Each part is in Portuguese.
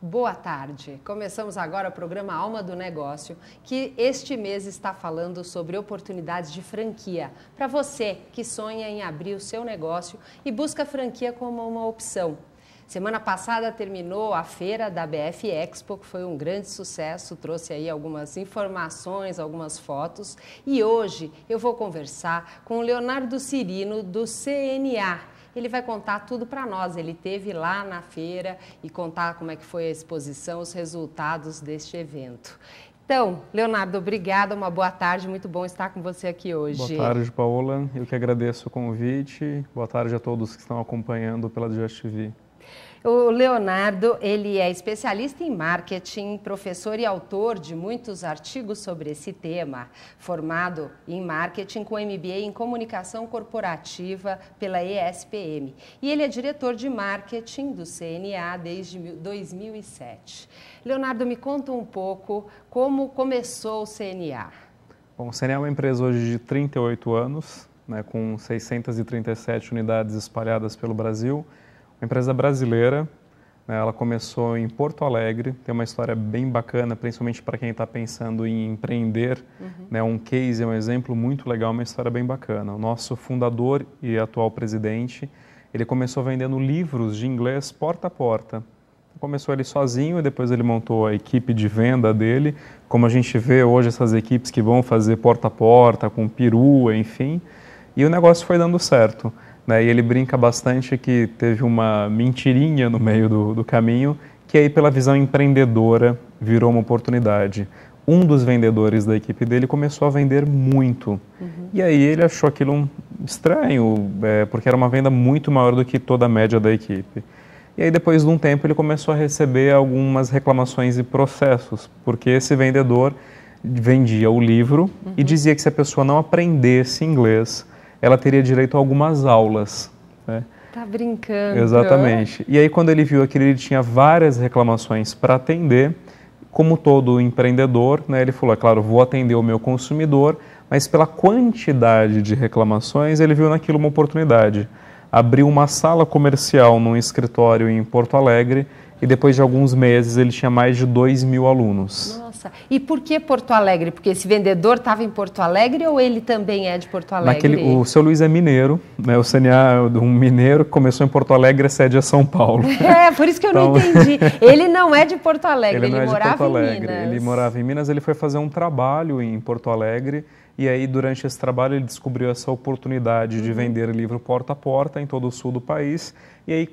Boa tarde. Começamos agora o programa Alma do Negócio, que este mês está falando sobre oportunidades de franquia para você que sonha em abrir o seu negócio e busca a franquia como uma opção. Semana passada terminou a feira da BF Expo, que foi um grande sucesso, trouxe aí algumas informações, algumas fotos. E hoje eu vou conversar com o Leonardo Cirino, do CNA. Ele vai contar tudo para nós, ele esteve lá na feira e contar como é que foi a exposição, os resultados deste evento. Então, Leonardo, obrigada, uma boa tarde, muito bom estar com você aqui hoje. Boa tarde, Paola, eu que agradeço o convite, boa tarde a todos que estão acompanhando pela Just TV. O Leonardo, ele é especialista em marketing, professor e autor de muitos artigos sobre esse tema, formado em marketing com MBA em comunicação corporativa pela ESPM. E ele é diretor de marketing do CNA desde 2007. Leonardo, me conta um pouco como começou o CNA. Bom, o CNA é uma empresa hoje de 38 anos, né, com 637 unidades espalhadas pelo Brasil. Uma empresa brasileira, né, ela começou em Porto Alegre, tem uma história bem bacana, principalmente para quem está pensando em empreender, né, um case, um exemplo muito legal, uma história bem bacana. O nosso fundador e atual presidente, ele começou vendendo livros de inglês porta a porta. Começou ele sozinho e depois ele montou a equipe de venda dele, como a gente vê hoje essas equipes que vão fazer porta a porta, com perua, enfim, e o negócio foi dando certo. E ele brinca bastante que teve uma mentirinha no meio do caminho, que aí pela visão empreendedora virou uma oportunidade. Um dos vendedores da equipe dele começou a vender muito. E aí ele achou aquilo estranho, porque era uma venda muito maior do que toda a média da equipe. E aí depois de um tempo ele começou a receber algumas reclamações e processos, porque esse vendedor vendia o livro e dizia que se a pessoa não aprendesse inglês, ela teria direito a algumas aulas. Né? Tá brincando. Exatamente. E aí quando ele viu aquilo, ele tinha várias reclamações para atender. Como todo empreendedor, né, ele falou, é claro, vou atender o meu consumidor, mas pela quantidade de reclamações, ele viu naquilo uma oportunidade. Abriu uma sala comercial num escritório em Porto Alegre e depois de alguns meses ele tinha mais de 2.000 alunos. Nossa, e por que Porto Alegre? Porque esse vendedor estava em Porto Alegre ou ele também é de Porto Alegre? O seu Luiz é mineiro, né? O CNA é um mineiro que começou em Porto Alegre e sede a São Paulo. Por isso que eu não entendi. Ele não é de Porto Alegre, ele morava em Minas. Ele morava em Minas, ele foi fazer um trabalho em Porto Alegre e aí durante esse trabalho ele descobriu essa oportunidade de vender livro porta a porta em todo o sul do país e aí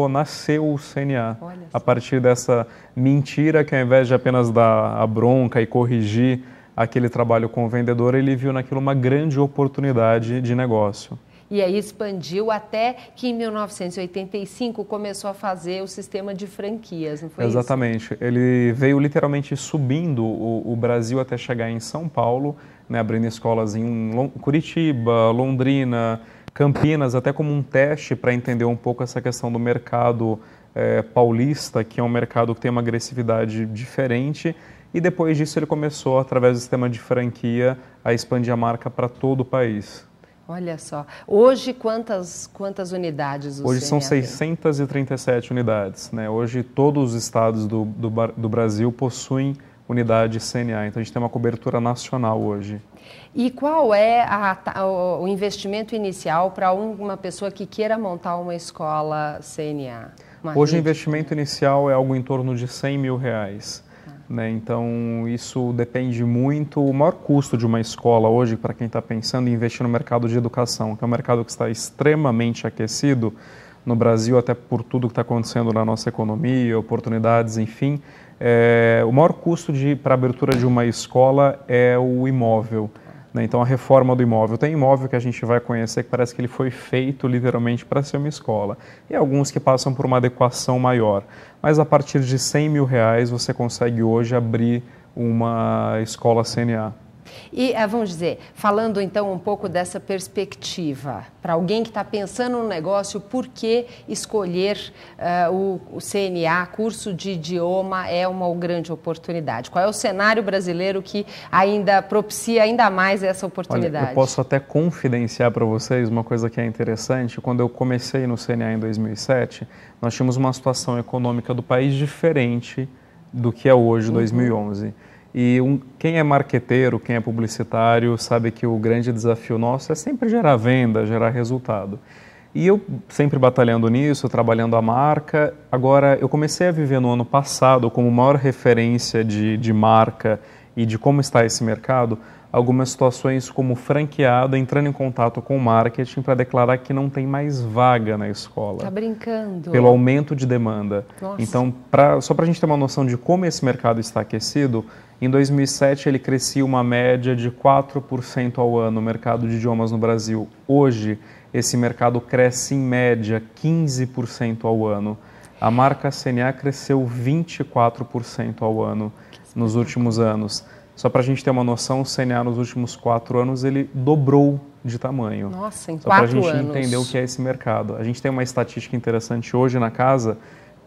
nasceu o CNA. A partir dessa mentira que ao invés de apenas dar a bronca e corrigir aquele trabalho com o vendedor, ele viu naquilo uma grande oportunidade de negócio. E aí expandiu até que em 1985 começou a fazer o sistema de franquias, não foi isso? Exatamente. Ele veio literalmente subindo o Brasil até chegar em São Paulo, né, abrindo escolas em Curitiba, Londrina, Campinas, até como um teste para entender um pouco essa questão do mercado paulista, que é um mercado que tem uma agressividade diferente. E depois disso ele começou, através do sistema de franquia, a expandir a marca para todo o país. Olha só. Hoje, quantas unidades o Hoje CNA são 637 unidades. Né? Hoje, todos os estados do Brasil possuem unidade CNA. Então, a gente tem uma cobertura nacional hoje. E qual é o investimento inicial para uma pessoa que queira montar uma escola CNA? Hoje, o investimento inicial é algo em torno de R$100 mil. Né? Então, isso depende muito. O maior custo de uma escola hoje, para quem está pensando em investir no mercado de educação, que é um mercado que está extremamente aquecido no Brasil, até por tudo que está acontecendo na nossa economia, oportunidades, enfim, o maior custo para a abertura de uma escola é o imóvel. Né? Então, a reforma do imóvel. Tem imóvel que a gente vai conhecer que parece que ele foi feito literalmente para ser uma escola. E alguns que passam por uma adequação maior. Mas a partir de R$100 mil você consegue hoje abrir uma escola CNA. E, vamos dizer, falando então um pouco dessa perspectiva, para alguém que está pensando no negócio, por que escolher o CNA, curso de idioma, é uma grande oportunidade? Qual é o cenário brasileiro que ainda propicia ainda mais essa oportunidade? Olha, eu posso até confidenciar para vocês uma coisa que é interessante. Quando eu comecei no CNA em 2007, nós tínhamos uma situação econômica do país diferente do que é hoje, 2011. E quem é marqueteiro, quem é publicitário, sabe que o grande desafio nosso é sempre gerar venda, gerar resultado. E eu sempre batalhando nisso, trabalhando a marca. Agora, eu comecei a viver no ano passado como maior referência de marca e de como está esse mercado, algumas situações como franqueado, entrando em contato com o marketing para declarar que não tem mais vaga na escola. Tá brincando? Pelo aumento de demanda. Nossa. Então, só para a gente ter uma noção de como esse mercado está aquecido, em 2007 ele crescia uma média de 4% ao ano, o mercado de idiomas no Brasil. Hoje, esse mercado cresce em média 15% ao ano. A marca CNA cresceu 24% ao ano nos últimos anos. Só para a gente ter uma noção, o CNA nos últimos 4 anos ele dobrou de tamanho. Nossa, em 4 anos. Só para a gente entender o que é esse mercado. A gente tem uma estatística interessante hoje na casa,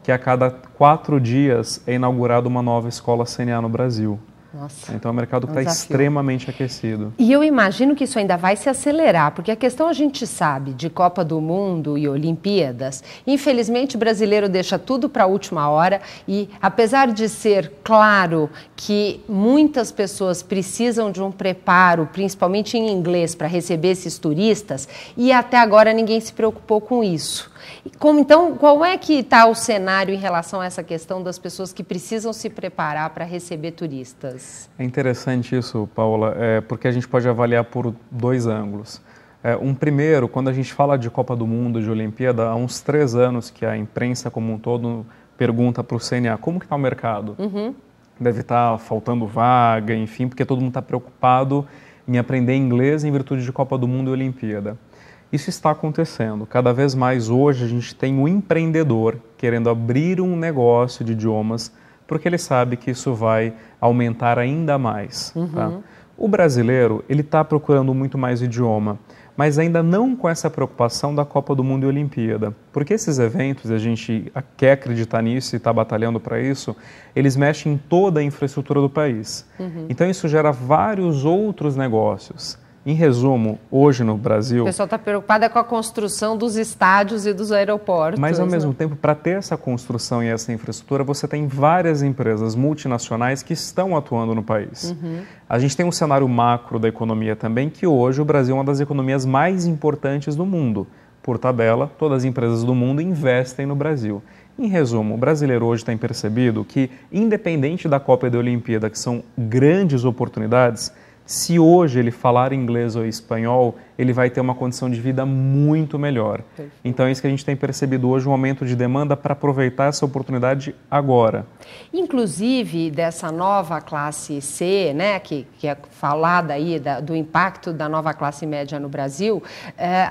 que a cada 4 dias é inaugurada uma nova escola CNA no Brasil. Nossa, então é um mercado que está extremamente aquecido. E eu imagino que isso ainda vai se acelerar, porque a questão a gente sabe de Copa do Mundo e Olimpíadas, infelizmente o brasileiro deixa tudo para a última hora e apesar de ser claro que muitas pessoas precisam de um preparo, principalmente em inglês, para receber esses turistas, e até agora ninguém se preocupou com isso. Então, qual é que está o cenário em relação a essa questão das pessoas que precisam se preparar para receber turistas? É interessante isso, Paula, porque a gente pode avaliar por 2 ângulos. Um primeiro, quando a gente fala de Copa do Mundo, de Olimpíada, há uns 3 anos que a imprensa como um todo pergunta para o CNA como que está o mercado. Deve estar faltando vaga, enfim, porque todo mundo está preocupado em aprender inglês em virtude de Copa do Mundo e Olimpíada. Isso está acontecendo. Cada vez mais hoje a gente tem um empreendedor querendo abrir um negócio de idiomas porque ele sabe que isso vai aumentar ainda mais. Tá? O brasileiro ele está procurando muito mais idioma, mas ainda não com essa preocupação da Copa do Mundo e Olimpíada. Porque esses eventos, a gente quer acreditar nisso e está batalhando para isso, eles mexem em toda a infraestrutura do país. Então isso gera vários outros negócios. Em resumo, hoje no Brasil... O pessoal está preocupado com a construção dos estádios e dos aeroportos. Mas, ao mesmo tempo, para ter essa construção e essa infraestrutura, você tem várias empresas multinacionais que estão atuando no país. A gente tem um cenário macro da economia também, que hoje o Brasil é uma das economias mais importantes do mundo. Por tabela, todas as empresas do mundo investem no Brasil. Em resumo, o brasileiro hoje tem percebido que, independente da Copa e da Olimpíada, que são grandes oportunidades, se hoje ele falar inglês ou espanhol, ele vai ter uma condição de vida muito melhor. Perfeito. Então é isso que a gente tem percebido hoje, um aumento de demanda para aproveitar essa oportunidade agora. Inclusive dessa nova classe C, né, que é falada aí do impacto da nova classe média no Brasil,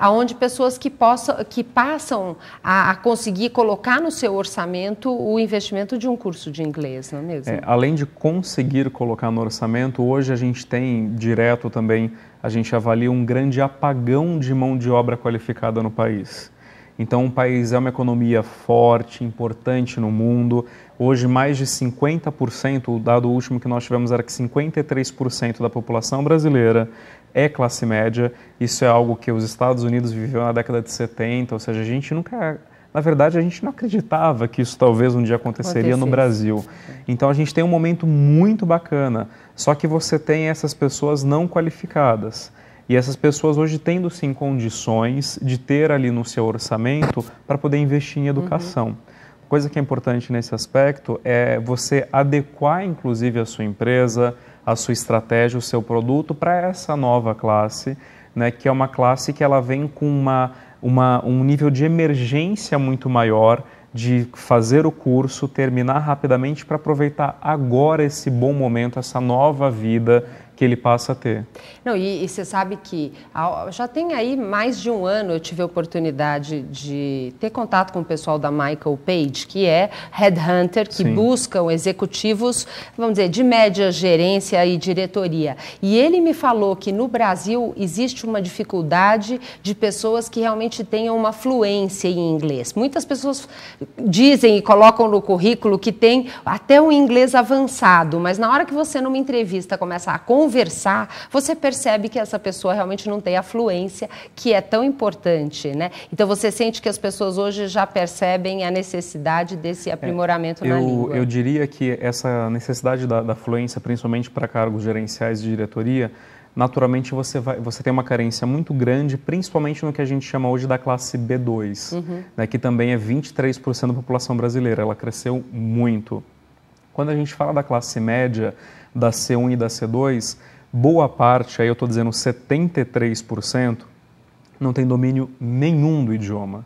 onde pessoas que passam a conseguir colocar no seu orçamento o investimento de um curso de inglês, não é mesmo? Além de conseguir colocar no orçamento, hoje a gente tem direto também, a gente avalia um grande apagão de mão de obra qualificada no país. Então, o país é uma economia forte, importante no mundo. Hoje, mais de 50%, o dado último que nós tivemos era que 53% da população brasileira é classe média. Isso é algo que os Estados Unidos viveu na década de 70, ou seja, a gente nunca... Na verdade, a gente não acreditava que isso talvez um dia aconteceria no Brasil. Então, a gente tem um momento muito bacana, só que você tem essas pessoas não qualificadas. E essas pessoas hoje tendo sim condições de ter ali no seu orçamento para poder investir em educação. Coisa que é importante nesse aspecto é você adequar inclusive a sua empresa, a sua estratégia, o seu produto para essa nova classe, né, que é uma classe que ela vem com um nível de emergência muito maior, de fazer o curso, terminar rapidamente para aproveitar agora esse bom momento, essa nova vida que ele passa a ter. Não, e você sabe que já tem aí mais de um ano eu tive a oportunidade de ter contato com o pessoal da Michael Page, que é headhunter, que Sim. buscam executivos, vamos dizer, de média gerência e diretoria. E ele me falou que no Brasil existe uma dificuldade de pessoas que realmente tenham uma fluência em inglês. Muitas pessoas dizem e colocam no currículo que tem até um inglês avançado, mas na hora que você numa entrevista começa a conversar, você percebe que essa pessoa realmente não tem a fluência que é tão importante, né? Então você sente que as pessoas hoje já percebem a necessidade desse aprimoramento na língua. Eu diria que essa necessidade da fluência, principalmente para cargos gerenciais de diretoria, naturalmente você tem uma carência muito grande, principalmente no que a gente chama hoje da classe B2, né, que também é 23% da população brasileira. Ela cresceu muito. Quando a gente fala da classe média, da C1 e da C2, boa parte, aí eu estou dizendo 73%, não tem domínio nenhum do idioma.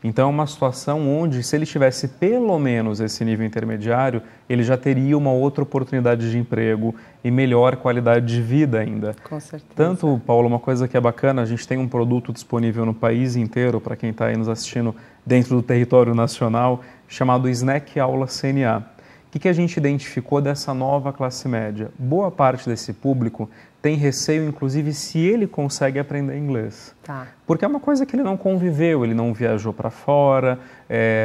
Então é uma situação onde, se ele tivesse pelo menos esse nível intermediário, ele já teria uma outra oportunidade de emprego e melhor qualidade de vida ainda. Com certeza. Tanto, Paulo, uma coisa que é bacana, a gente tem um produto disponível no país inteiro, para quem está aí nos assistindo dentro do território nacional, chamado Snack Aula CNA. O que a gente identificou dessa nova classe média? Boa parte desse público tem receio, inclusive, se ele consegue aprender inglês. Tá. Porque é uma coisa que ele não conviveu, ele não viajou para fora,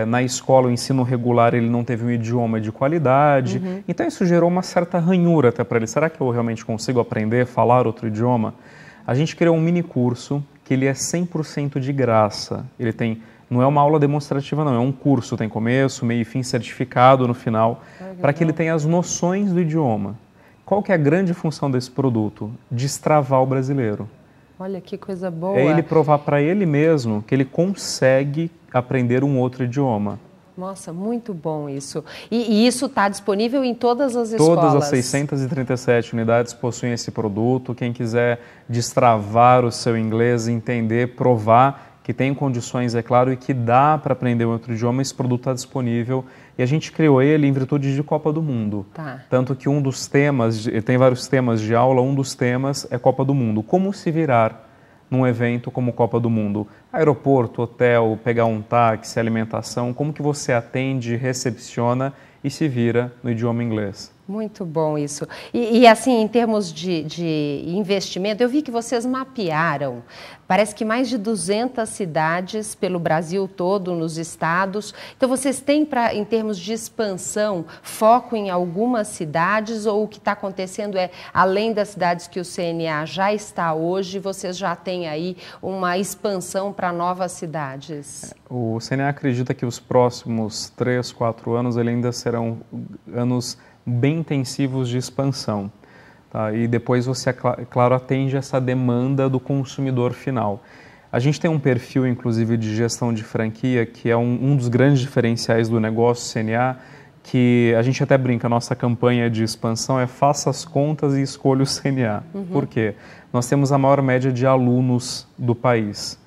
na escola, o ensino regular, ele não teve um idioma de qualidade. Então, isso gerou uma certa ranhura até para ele. Será que eu realmente consigo aprender, falar outro idioma? A gente criou um mini curso que ele é 100% de graça. Ele tem... Não é uma aula demonstrativa, não. É um curso, tem começo, meio e fim, certificado no final, para que ele tenha as noções do idioma. Qual que é a grande função desse produto? Destravar o brasileiro. Olha que coisa boa. É ele provar para ele mesmo que ele consegue aprender um outro idioma. Nossa, muito bom isso. E isso está disponível em todas as escolas? Todas as 637 unidades possuem esse produto. Quem quiser destravar o seu inglês, entender, provar que tem condições, é claro, e que dá para aprender um outro idioma, esse produto está disponível. E a gente criou ele em virtude de Copa do Mundo. Tá. Tanto que um dos temas, tem vários temas de aula, um dos temas é Copa do Mundo. Como se virar num evento como Copa do Mundo? Aeroporto, hotel, pegar um táxi, alimentação, como que você atende, recepciona e se vira no idioma inglês? Muito bom isso. E assim, em termos de investimento, eu vi que vocês mapearam, parece que mais de 200 cidades pelo Brasil todo, nos estados. Então, vocês têm, em termos de expansão, foco em algumas cidades ou o que está acontecendo é, além das cidades que o CNA já está hoje, vocês já têm aí uma expansão para novas cidades? O CNA acredita que os próximos 3, 4 anos ele ainda serão anos bem intensivos de expansão. Tá? E depois você, claro, atende essa demanda do consumidor final. A gente tem um perfil, inclusive, de gestão de franquia, que é um dos grandes diferenciais do negócio CNA, que a gente até brinca, a nossa campanha de expansão é faça as contas e escolha o CNA. Por quê? Nós temos a maior média de alunos do país.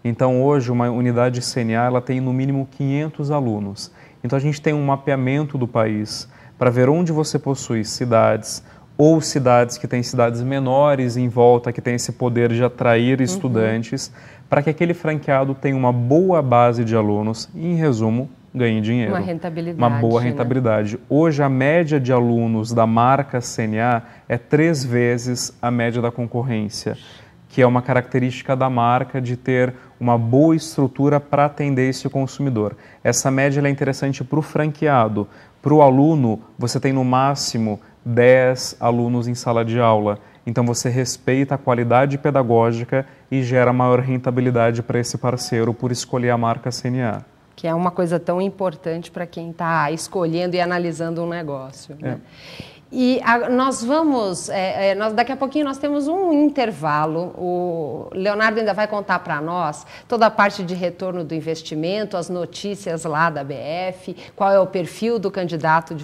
Então, hoje, uma unidade CNA ela tem, no mínimo, 500 alunos. Então, a gente tem um mapeamento do país para ver onde você possui cidades ou cidades que têm cidades menores em volta, que têm esse poder de atrair estudantes, para que aquele franqueado tenha uma boa base de alunos e, em resumo, ganhe dinheiro. Uma rentabilidade. Uma boa rentabilidade. Né? Hoje, a média de alunos da marca CNA é 3 vezes a média da concorrência, que é uma característica da marca de ter uma boa estrutura para atender esse consumidor. Essa média é interessante para o franqueado. Para o aluno, você tem no máximo 10 alunos em sala de aula. Então, você respeita a qualidade pedagógica e gera maior rentabilidade para esse parceiro por escolher a marca CNA. Que é uma coisa tão importante para quem está escolhendo e analisando um negócio. Né? E nós vamos, daqui a pouquinho nós temos um intervalo, o Leonardo ainda vai contar para nós toda a parte de retorno do investimento, as notícias lá da BF, qual é o perfil do candidato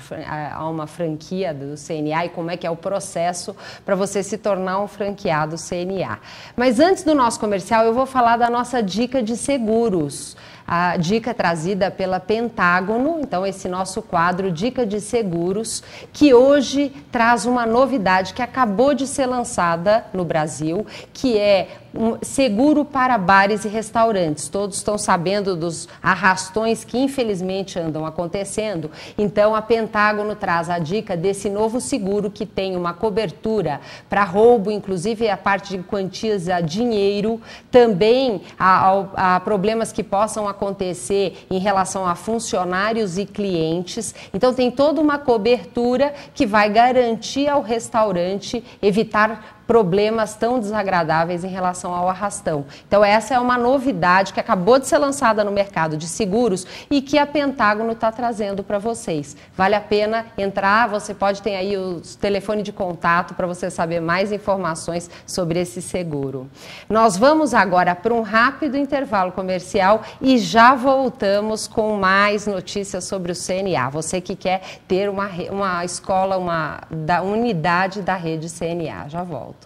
a uma franquia do CNA e como é que é o processo para você se tornar um franqueado CNA. Mas antes do nosso comercial, eu vou falar da nossa dica de seguros. A dica trazida pela Pentágono, então esse nosso quadro Dica de Seguros, que hoje traz uma novidade que acabou de ser lançada no Brasil, que é um seguro para bares e restaurantes. Todos estão sabendo dos arrastões que infelizmente andam acontecendo, então a Pentágono traz a dica desse novo seguro que tem uma cobertura para roubo, inclusive a parte de quantias a dinheiro, também a problemas que possam acontecer em relação a funcionários e clientes. Então tem toda uma cobertura que vai garantir ao restaurante evitar problemas tão desagradáveis em relação ao arrastão. Então essa é uma novidade que acabou de ser lançada no mercado de seguros e que a Pentágono está trazendo para vocês. Vale a pena entrar, você pode ter aí o telefone de contato para você saber mais informações sobre esse seguro. Nós vamos agora para um rápido intervalo comercial e já voltamos com mais notícias sobre o CNA. Você que quer ter uma escola, uma unidade da rede CNA. Já volto.